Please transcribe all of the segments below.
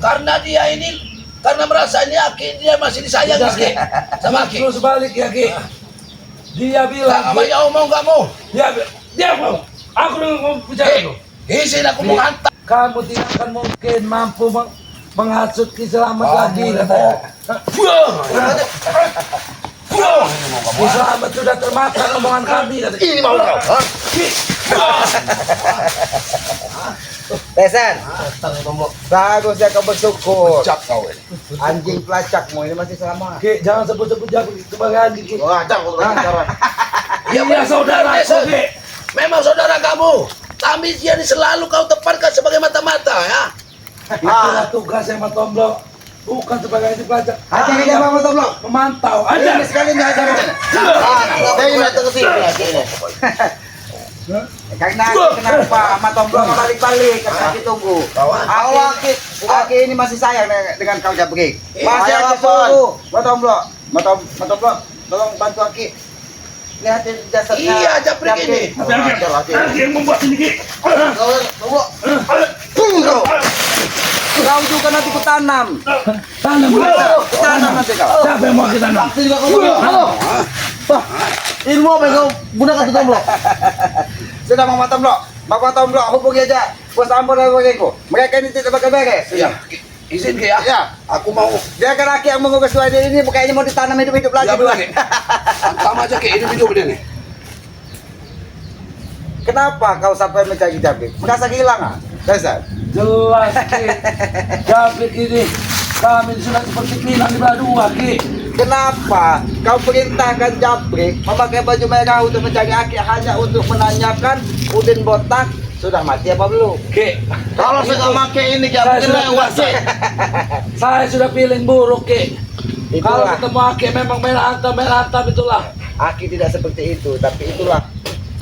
Karena dia ini, karena merasa ini Aki, dia masih disayangi Ki. Sama Aki. Terus balik ya Ki. Dia bilang, Apa yang mau nggak mau? dia mau. Aku mau bicara tuh. Izin aku mau hantar. Kamu tidak akan mungkin mampu menghasut Ki Selamat lagi katanya. Ki Selamat sudah termakan omongan kami katanya. Ini mau kau? Tesan, bagusnya kau bersyukur. Cak kau. Anjing pelacakmu ini masih selamat. Ki, jangan sebut-sebut jago sebagai anjing Ki. Wah, jangan cara. Iya saudara aku Ki. Memang saudara kamu. Tapi dia ini selalu kau tempatkan sebagai mata-mata ya. Itulah tugas yang Tomblok. Bukan sebagai anjing pelacak. Hati kita mau Tomblok. Memantau. Ini Ada. sekali nggak ada. Saya ini datang ke sini lagi ini. Karena kenapa sama Tomblok balik-balik karena ditunggu. Aki ini masih sayang dengan kau Jabrik. Masih aja suruh. Tomblok, tolong bantu Aki. Lihatin jasadnya. Iya, Jabrik ini. Aki yang membuat ini Ki. Kau juga nanti kutanam. Tanam. Kutanam nanti kau. Siapa yang mau kita tanam? Ilmu apa yang kau gunakan itu Tomblok? Sudah Mama Tomblok, Bapak Tomblok hubungi aja Bos Ambon dan bagiku. Mereka ini tidak bakal beres. Iya. Izin Ki ya. Ya, Aku mau. dia kan Aki yang mengurus dua ini kayaknya mau ditanam hidup-hidup lagi. Ya benar Ki. Sama aja Ki, hidup dia nih. Kenapa kau sampai mencari Jabrik? Merasa kehilangan? Dasar. Jelas Ki. Jabrik ini kami sudah seperti kehilangan di belah dua Ki. Kenapa kau perintahkan Jabrik memakai baju merah untuk mencari Aki hanya untuk menanyakan Udin botak sudah mati apa belum? Ki. Kalau saya pakai ini Jabrik lewat sih. Saya sudah feeling buruk Ki. Kalau Itulah. ketemu Aki memang merah hantam itulah. Aki tidak seperti itu, tapi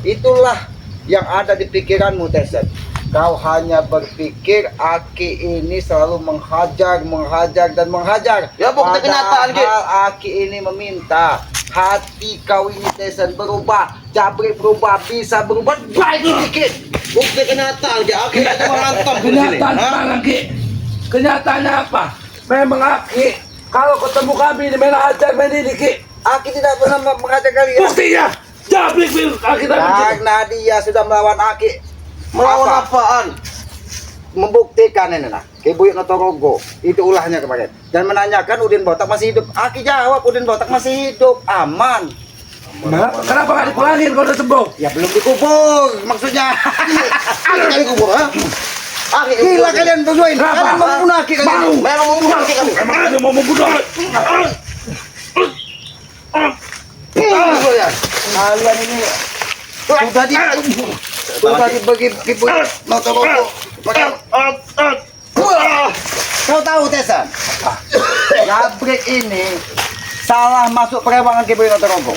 itulah yang ada di pikiranmu, Teset. Kau hanya berpikir Aki ini selalu menghajar dan menghajar. Ya, bukti kenyataan, Ki. Padahal Aki ini meminta hati kau ini, Teset, berubah. Jabrik berubah, bisa berubah baik sedikit. Bukti kenyataan Ki, Aki itu menghantam di sini. Kenyataan mana Ki? Kenyataannya apa? Memang Aki kalau ketemu kami ini main hajar main ini Ki. Aki tidak pernah menghajar kalian. Buktinya Jabrik Aki tadi. Karena dia sudah melawan Aki. Melawan apaan? Membuktikan ini nah Kibuyut Notorogo itu ulahnya kemarin dan menanyakan Udin botak masih hidup. Aki jawab Udin botak masih hidup, aman. Kenapa nggak dipulangin kalau udah sembuh? Ya belum dikubur maksudnya. Aki dikubur ha? Aki Gila kalian berdua ini. Kenapa? Kalian mau membunuh Aki kalian. Memang membunuh Aki kami. Emang ada mau membunuh? Kalian ini sudah dibagi Kibuyut Notorogo. Kau tahu Tesan? Jabrik ini salah masuk perewangan Kibuyut Notorogo.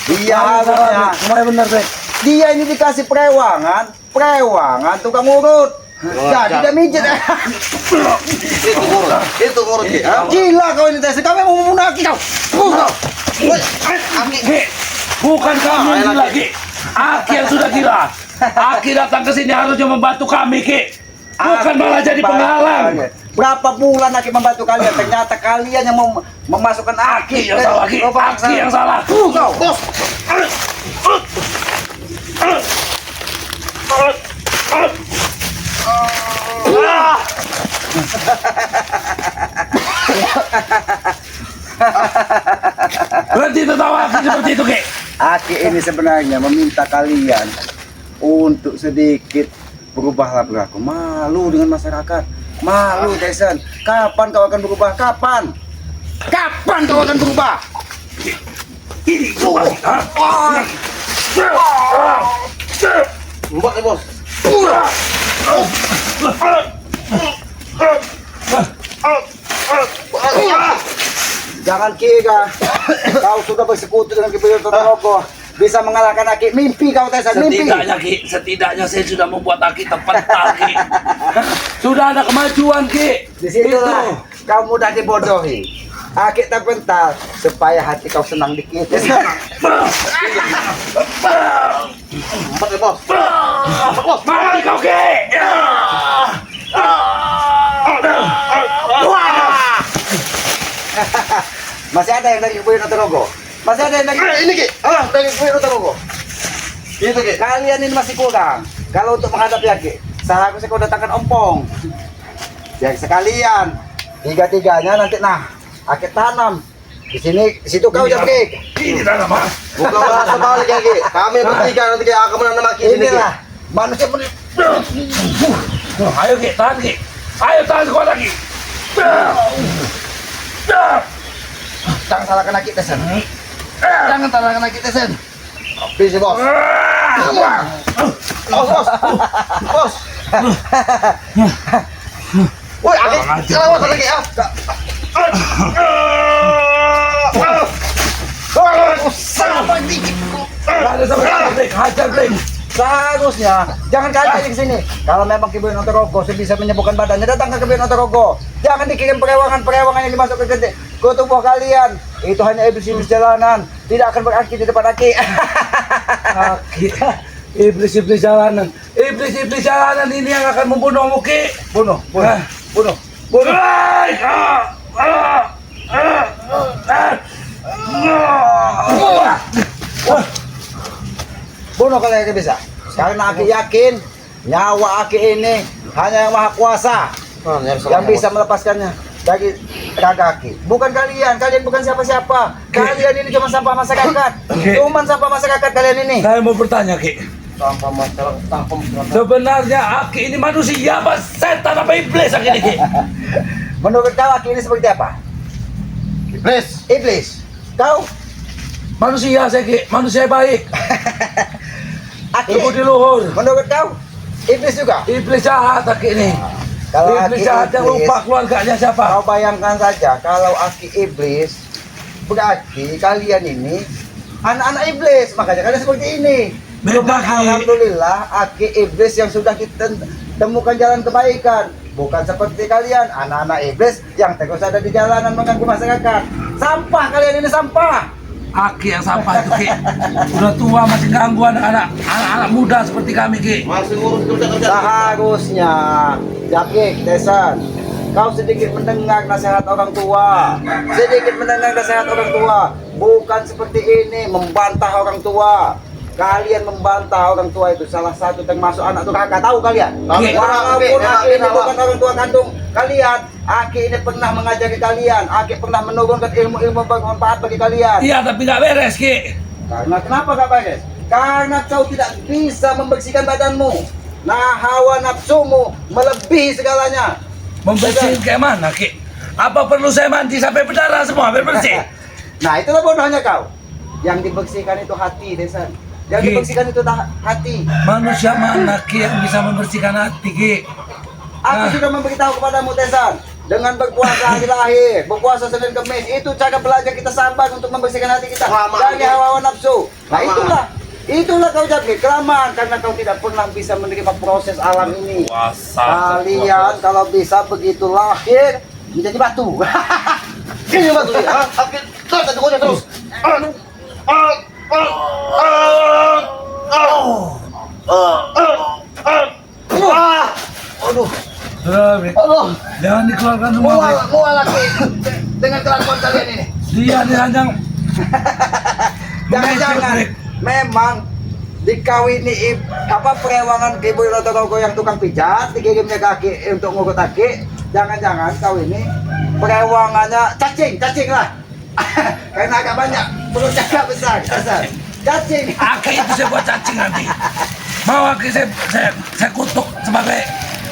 Dia harusnya Semuanya benar deh. dia ini dikasih perewangan tukang urut. Jadi dia mijit. Itu ngurut Ki. Ha? Gila kau ini Tesan, kau mau membunuh Aki kau. Aki. Bukan kami yang gila Ki. Aki yang sudah gila. Aki datang ke sini harusnya membantu kami Ki. Bukan malah jadi penghalang. Berapa bulan Aki membantu kalian? Ternyata kalian yang memasukkan Aki Aki. yang salah Ki. Aki yang salah. Kau. Bos. Berhenti tertawa Aki seperti itu Ki. Aki ini sebenarnya meminta kalian untuk sedikit berubahlah perilaku. Malu dengan masyarakat. Malu Tesan. Kapan kau akan berubah? Kapan? Kapan kau akan berubah? Ini coba. Mbak bos. Jangan kira kau sudah bersekutu dengan Kibuyut Notorogo bisa mengalahkan Aki. Mimpi kau Tesan, mimpi. Setidaknya saya sudah membuat Aki terpental Ki. Sudah ada kemajuan Ki. Di situlah kau mudah dibodohi. Aki terpental supaya hati kau senang dikit. Mbak bos. Mati kau Ki. Masih ada yang daging buaya Notorogo. Masih ada yang daging. Ini Ki. Daging buaya Notorogo. Itu Ki. Kalian ini masih kurang. Kalau untuk menghadapi Aki, seharusnya kau datangkan ompong. Ya sekalian. Tiga-tiganya nanti Aki tanam. Di situ kau jabrik. Ini tanam mah. Bukan malah sebalik ya Ki. Kami bertiga nanti Ki akan menanam Ki sini Ki. Inilah manusia Ayo Ki, tahan Ki. Ayo tahan sekuat lagi. Jangan salahkan Aki Tesen. Jangan salahkan Aki Tesen. Bisa bos. Bos. Woi, Aki. Selamat lagi ya. Ada sama break, hajar break. Seharusnya jangan kalian ke sini. Kalau memang Kiboy Notorogo bisa menyembuhkan badannya, datang ke Kiboy Notorogo. Jangan dikirim perewangan-perewangan yang dimasuk ke tubuh kalian. Itu hanya iblis-iblis jalanan, tidak akan berakhir di depan Aki. Aki, iblis-iblis jalanan. Iblis-iblis jalanan ini yang akan membunuhmu Ki. Bunuh. Bunuh kalau Aki bisa. Karena Aki yakin nyawa Aki ini hanya yang maha kuasa yang bisa melepaskannya dari raga Aki. Bukan kalian bukan siapa-siapa. Kalian ini cuma sampah masyarakat. Cuman sampah masyarakat kalian ini. Saya mau bertanya Ki. Sampah masyarakat. Sebenarnya Aki ini manusia apa setan apa iblis Aki ini Ki? Menurut kau Aki ini seperti apa? Iblis. Kau? Manusia saya Ki, manusia baik. Aki. Budi luhur. Menurut kau? Iblis juga? Iblis jahat Aki ini. Kalau Iblis Aki jahat yang iblis, lupa keluarganya siapa? kau bayangkan saja kalau Aki iblis, berarti kalian ini anak-anak iblis, makanya kalian seperti ini. Beda, Ki. Alhamdulillah Aki iblis yang sudah kita temukan jalan kebaikan. Bukan seperti kalian, anak-anak iblis yang terus ada di jalanan mengganggu masyarakat. Sampah kalian ini, sampah. Aki yang sampah itu Ki. Udah tua masih ganggu anak-anak muda seperti kami Ki. Masih ngurus kerja-kerja. Seharusnya Jakik, Desan, kau sedikit mendengar nasihat orang tua. Sedikit mendengar nasihat orang tua. Bukan seperti ini, membantah orang tua. Kalian membantah orang tua itu salah satu termasuk anak durhaka. Tahu kalian? Oke, Walaupun oke, Aki ini oke, bukan orang tua kandung kalian, Aki ini pernah mengajari kalian. Aki pernah menurunkan ilmu-ilmu bermanfaat bagi kalian. Iya tapi nggak beres Ki. Karena kenapa gak beres? Karena kau tidak bisa membersihkan badanmu. Nah, hawa nafsumu melebihi segalanya. Membersihin kayak mana Ki? Apa perlu saya mandi sampai berdarah semua biar bersih? Nah, itulah bodohnya kau. Yang dibersihkan itu hati, Desan. Yang Ki. dibersihkan itu hati. Manusia mana Ki yang bisa membersihkan hati Ki? Aku Ah. sudah memberitahu kepadamu, Desan. Dengan berpuasa hari lahir, berpuasa Senin Kemis, itu cara belajar kita sabar untuk membersihkan hati kita Lama, dari Ki. hawa nafsu. Nah, Lama. itulah kau jadi kelamaan karena kau tidak pernah bisa menerima proses alam ini. Kalian kalau bisa begitu lahir menjadi batu. Ini batu ya. Aki, terus ada terus. Aduh, Sudah, Bri. Jangan dikeluarkan semua Bri. mual lagi dengan kelakuan kalian ini. Dia diranjang. Jangan-jangan memang dikawini perewangan Ibu Notorogo yang tukang pijat dikirimnya kaki untuk ngurut kaki. Jangan-jangan kau ini perewangannya cacing lah. Karena agak banyak, perutnya agak besar. Cacing. Aki itu saya buat cacing nanti. Mau Aki saya kutuk sebagai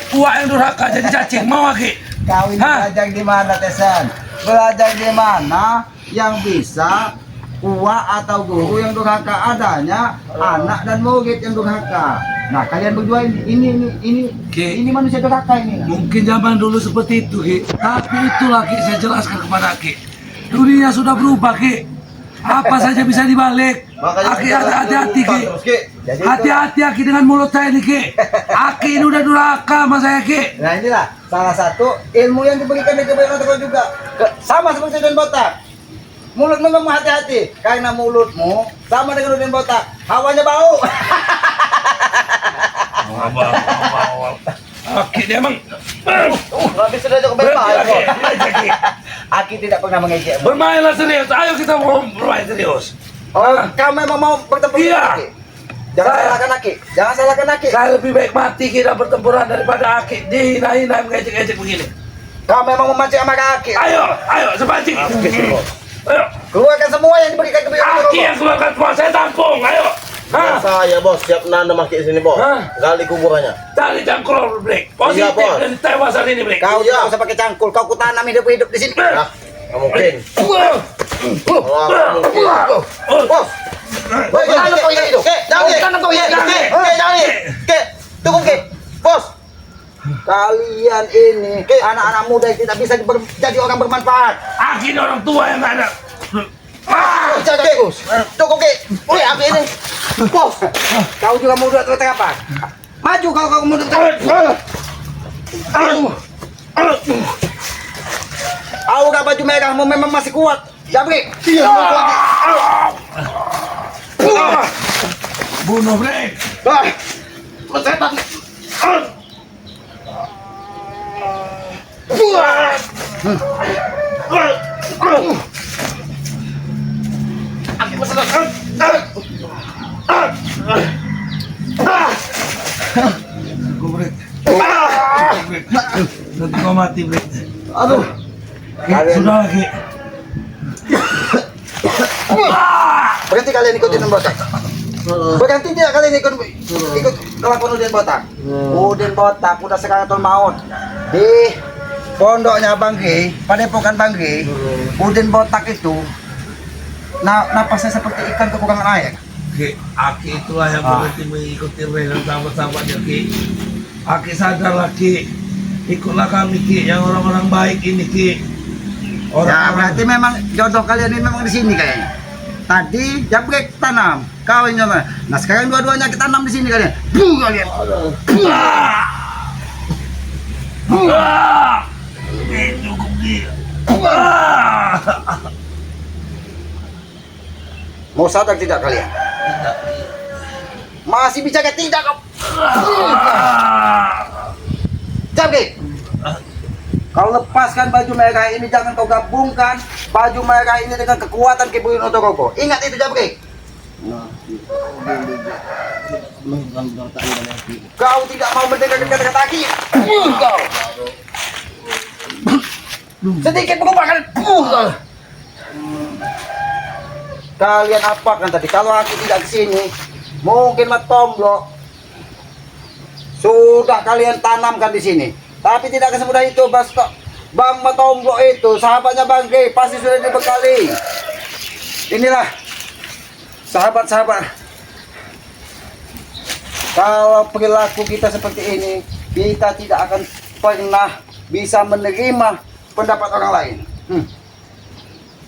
tua yang durhaka jadi cacing. Mau Aki? Kau ini Hah? belajar di mana, Tesan? Belajar di mana yang bisa uwa atau guru yang durhaka, adanya anak dan murid yang durhaka. Nah, kalian berdua Ki. ini manusia durhaka ini. Mungkin zaman dulu seperti itu Ki. Tapi itulah Ki saya jelaskan kepada Ki. Dunia sudah berubah Ki. Apa saja bisa dibalik. Aki hati-hati Ki. Jadi Hati-hati Aki dengan mulut saya ini Ki. Aki ini udah durhaka sama saya Ki. Nah, inilah salah satu ilmu yang diberikan di Kebayoran Notorogo juga. Sama seperti Udin Botak. Mulutmu memang hati-hati karena mulutmu sama dengan Udin Botak. Hawanya bau. Aki dia emang Habis sudah cukup berhenti Aki. Aki tidak pernah mengejek. Bermainlah serius. Ayo kita mau bermain serius. Oh, kamu memang mau bertempur Iya. dengan Aki? Jangan salahkan Aki. Jangan salahkan Aki. Saya lebih baik mati kita bertempuran daripada Aki dihina-hina mengejek-ejek begini. Kamu memang memancing amarah Aki. Ayo, sepancing. Ayo, Keluarkan semua yang diberikan kepada Aki yang keluarkan semua, saya tampung. Ayo. Hah? Saya bos, siap nanam maki sini bos. Hah? Gali kuburannya. Cari cangkul, Blake. Positif Iya, Bos. dari tewasan ini, Blake. Kau Iya. tidak usah pakai cangkul. Kau kutanam hidup di sini. Nah, nggak mungkin. Wah. Wah, nggak mungkin. Bos. Woi, Tanam kau ini hidup. Jangan, Tanam kau ini hidup. jangan. Ke, tunggu ke. Bos. Kalian ini anak-anak muda yang tidak bisa jadi orang bermanfaat. Aki ini orang tua yang nggak ada. Jaga Gus. Cukup ke. Woi, apa ini? Bos. Kau juga muda apa? Maju kau muda Aura baju merahmu memang masih kuat. Jabri. Iya. Bunuh, Blake. Setan. Aku masalah. Aku, Blake. Nanti kau mati, Blake. Aduh. Sudah lagi. Berhenti kalian ikutin botak. Berhenti tidak kalian ikut kelakuan Udin Botak. Udin Botak udah sekarang tahun maut. Di pondoknya Bang G, padepokan Bang G, Udin Botak itu napasnya seperti ikan kekurangan air. Ki, Aki itulah yang berhenti mengikuti dengan sahabat-sahabatnya, Ki. Aki sadarlah, Ki. Ikutlah kami, Ki, yang orang-orang baik ini, Ki. Ya berarti memang jodoh kalian ini memang di sini kayaknya. Tadi Jabrek tanam, kau yang mana? Nah sekarang dua-duanya kita tanam di sini kalian. Buh kalian. Cukup, Ki. Mau sadar tidak kalian? Masih bicara tidak kau? Jabrek. Kau lepaskan baju merah ini, jangan kau gabungkan baju merah ini dengan kekuatan Kibuin Otorogo. Ingat itu Jabrek. Kau tidak mau mendengar kata-kata Aki. Kau. Sedikit berubah kalian. Kalian apakan tadi? Kalau Aki tidak ke sini, mungkin Matomblo sudah kalian tanamkan di sini. Tapi tidak semudah itu, Bang Matomblo itu sahabatnya Bang G, pasti sudah dibekali. Inilah sahabat-sahabat. Kalau perilaku kita seperti ini, kita tidak akan pernah bisa menerima pendapat orang lain.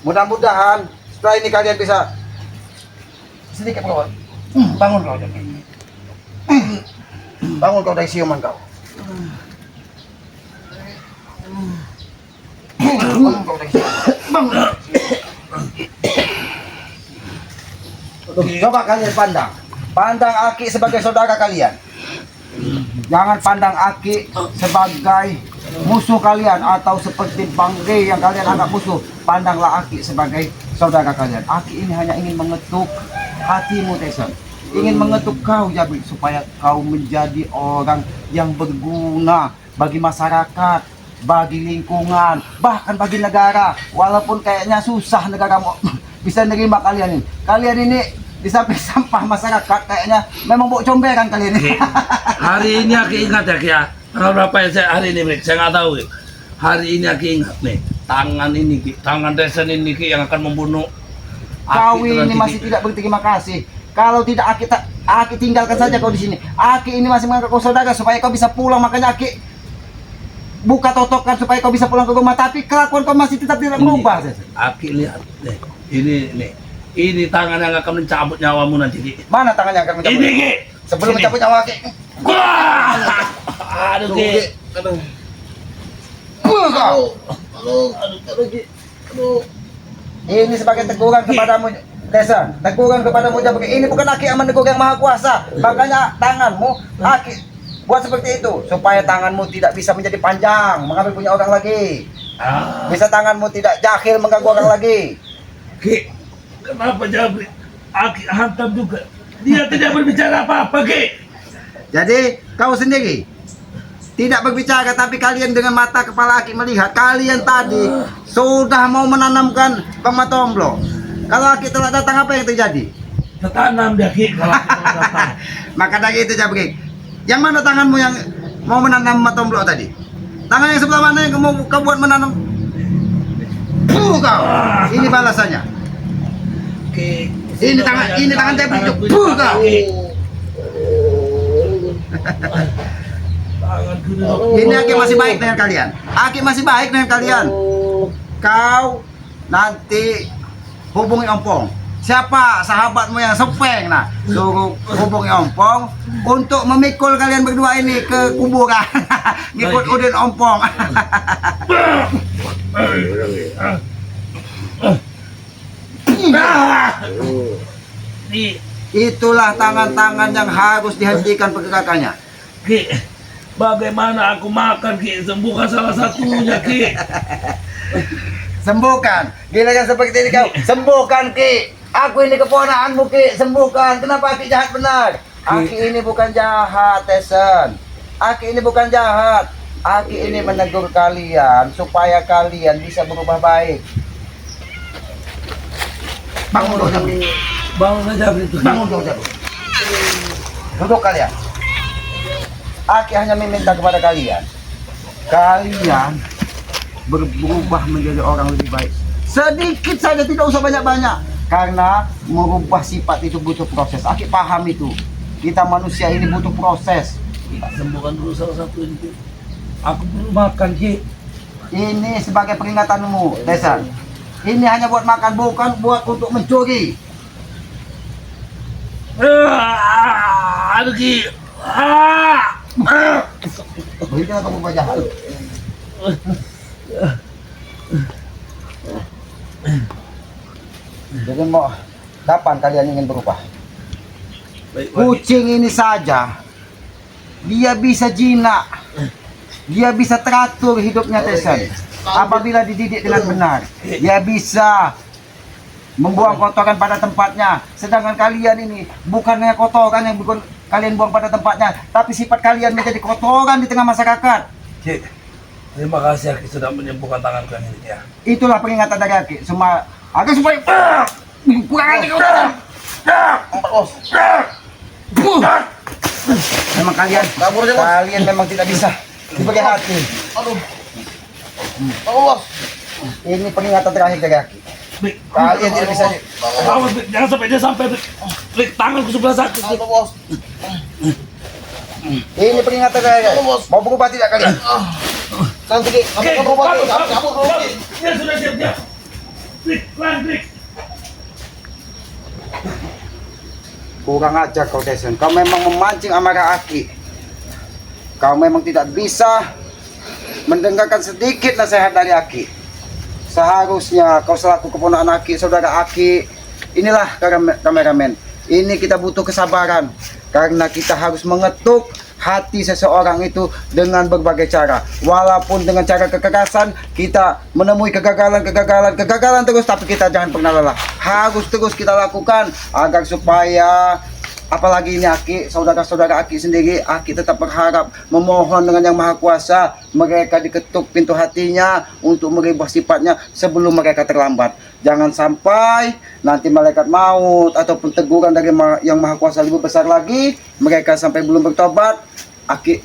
Mudah-mudahan setelah ini kalian bisa sedikit berubah. Bangun kau dari bangun kau dari siuman kau. Coba kalian pandang Aki sebagai saudara kalian. Jangan pandang Aki sebagai musuh kalian atau seperti Bang G yang kalian anggap musuh. Pandanglah Aki sebagai saudara kalian. Aki ini hanya ingin mengetuk hatimu, Tyson. Ingin mengetuk kau, Jabrik, supaya kau menjadi orang yang berguna bagi masyarakat, bagi lingkungan, bahkan bagi negara. Walaupun kayaknya susah negara mau bisa nerima kalian ini. Kalian ini di samping sampah masyarakat kayaknya memang bau comberan kalian ini. Hari ini aku ingat ya, Ki, ya. Tanggal berapa ya saya hari ini, Blake? Saya nggak tahu. Ki. Hari ini aku ingat nih, tangan ini, Ki. Tangan Tyson ini, Ki, yang akan membunuh Kau Aki itu ini nanti, masih Ki. tidak berterima kasih. Kalau tidak Aki tinggalkan saja kau di sini. Aki ini masih menganggap kau saudara supaya kau bisa pulang, makanya Aki buka totokan supaya kau bisa pulang ke rumah. Tapi kelakuan kau masih tetap tidak berubah. Aki lihat deh, ini tangan yang akan mencabut nyawamu nanti, Ki. Mana tangannya akan mencabut? Ini, Ki. Sebelum Sini. mencabut nyawa Aki. Wah! Aduh, Ki. Ini sebagai teguran kepadamu, Desa. Teguran kepadamu, Jabrik. Ini bukan Aki yang menegur yang maha kuasa. Makanya tanganmu, Aki buat seperti itu supaya tanganmu tidak bisa menjadi panjang mengambil punya orang lagi. Bisa tanganmu tidak jahil mengganggu orang lagi. Ki, kenapa Jabri? Aki hantam juga. Dia tidak berbicara apa-apa, Ki. Jadi kau sendiri tidak berbicara, tapi kalian dengan mata kepala Aki melihat kalian tadi sudah mau menanamkan Bang Matomblo. Kalau Aki telah datang, apa yang terjadi? Tertanam dia, Ki. Kalau aku mau datang. Maka dari itu Jabrik, yang mana tanganmu yang mau menanam Matomblo tadi? Tangan yang sebelah mana yang kau buat menanam? Kau. Ini balasannya. Ki. Ini tangan Jabrik. Kau. Tanganku dulu. Ini Aki masih baik dengan kalian. Aki masih baik dengan kalian. Kau nanti hubungi Ompong. Siapa sahabatmu yang sepeng? Nah, suruh hubungi Ompong untuk memikul kalian berdua ini ke kuburan. Ngikut Udin Ompong. Itulah tangan-tangan yang harus dihentikan pergerakannya. Ki, bagaimana aku makan, Ki? Sembuhkan salah satunya, Ki. Sembuhkan. Gila yang seperti ini kau. Sembuhkan, Ki. Aku ini keponakanmu, Ki. Sembuhkan. Kenapa Ki jahat benar? Aki ini bukan jahat, Tesen. Aki ini bukan jahat. Aki ini menegur kalian supaya kalian bisa berubah baik. Bangun dulu, Jabri. Bangun aja itu. Bangun dulu, Jabri. Duduk kalian. Aki hanya meminta kepada kalian. Kalian berubah menjadi orang lebih baik. Sedikit saja, tidak usah banyak-banyak. Karena merubah sifat itu butuh proses. Aki paham itu. Kita manusia ini butuh proses. Sembuhkan dulu salah satu ini, Ki. Aku belum makan, Ki. Ini sebagai peringatanmu, Desan. Ini hanya buat makan, bukan buat untuk mencuri. Aduh, Ki. Berikan kamu berubah jahat. Jadi mau kapan kalian ingin berubah? Baik, Kucing ini saja, dia bisa jinak, dia bisa teratur hidupnya, Tesen. Apabila dididik dengan benar, dia bisa membuang kotoran pada tempatnya. Sedangkan kalian ini bukannya kotoran yang bukan kalian buang pada tempatnya, tapi sifat kalian menjadi kotoran di tengah masyarakat. Ki, terima kasih, Ki, sudah menyembuhkan tanganku yang ini, ya. Itulah peringatan dari Aki. Semua agar supaya kurang aja kau. Memang kalian memang tidak bisa sebagai hati. Ini peringatan terakhir dari Aki. Bik, Kalian tidak bisa. awas, Bik. Jangan sampai dia sampai, Bik. Bik, tanganku sebelah sakit, Bik. Ini peringatan dari Aki. Mau berubah tidak kalian? Nanti Ki, dia sudah siap, dia. Bik, pelan, Bik. Kurang ajar kau, Tesen. Kau memang memancing amarah Aki. Kau memang tidak bisa mendengarkan sedikit nasihat dari Aki. Seharusnya kau selaku keponakan Aki, saudara Aki. Inilah kameramen. Ini kita butuh kesabaran. Karena kita harus mengetuk hati seseorang itu dengan berbagai cara. Walaupun dengan cara kekerasan, kita menemui kegagalan terus, tapi kita jangan pernah lelah. Harus terus kita lakukan agar supaya, apalagi ini Aki, saudara-saudara Aki sendiri, Aki tetap berharap, memohon dengan Yang Maha Kuasa, mereka diketuk pintu hatinya untuk merubah sifatnya sebelum mereka terlambat. Jangan sampai nanti malaikat maut ataupun teguran dari Yang Maha Kuasa lebih besar lagi, mereka sampai belum bertobat, Aki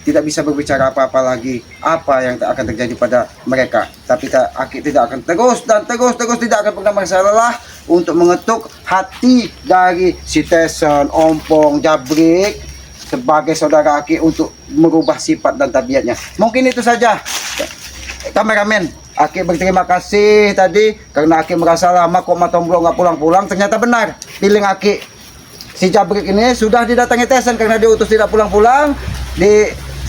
tidak bisa berbicara apa-apa lagi apa yang akan terjadi pada mereka. Tapi Aki tidak akan terus tidak akan pernah merasa lelah untuk mengetuk hati dari si Tesen, Ompong, Jabrik sebagai saudara Aki untuk merubah sifat dan tabiatnya. Mungkin itu saja, kameramen. Aki berterima kasih tadi karena Aki merasa lama kok Matomblo nggak pulang-pulang. Ternyata benar, feeling Aki. Si Jabrik ini sudah didatangi Tesen karena diutus tidak pulang-pulang.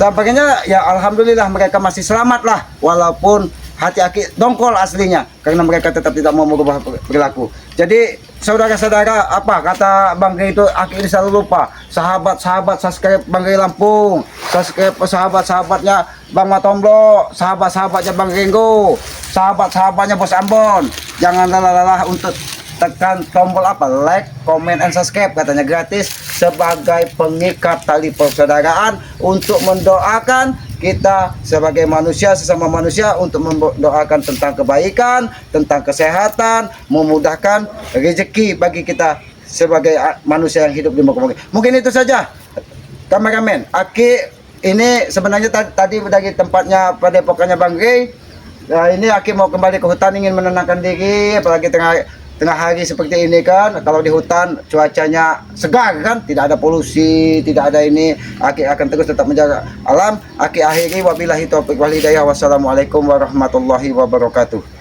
Sampainya ya alhamdulillah mereka masih selamat lah, walaupun hati Aki dongkol aslinya karena mereka tetap tidak mau merubah perilaku. Jadi saudara-saudara, apa kata Bang Gay itu, Aki ini selalu lupa. Sahabat-sahabat subscribe Bang Gay Lampung, subscribe sahabat-sahabatnya Bang Matomblo, sahabat-sahabatnya Bang Ringo, sahabat-sahabatnya Bos Ambon, jangan lelah-lelah untuk tekan tombol apa, like, comment, and subscribe, katanya gratis, sebagai pengikat tali persaudaraan untuk mendoakan kita sebagai manusia, sesama manusia, untuk mendoakan tentang kebaikan, tentang kesehatan, memudahkan rezeki bagi kita sebagai manusia yang hidup di muka bumi. Mungkin itu saja, kameramen. Aki ini sebenarnya tadi dari tempatnya pada pokoknya Bang Ray. Nah, ini Aki mau kembali ke hutan, ingin menenangkan diri, apalagi tengah hari seperti ini kan. Kalau di hutan cuacanya segar kan, tidak ada polusi, tidak ada ini. Aki akan terus tetap menjaga alam. Aki akhiri, wabillahi taufiq wal hidayah. Wassalamualaikum warahmatullahi wabarakatuh.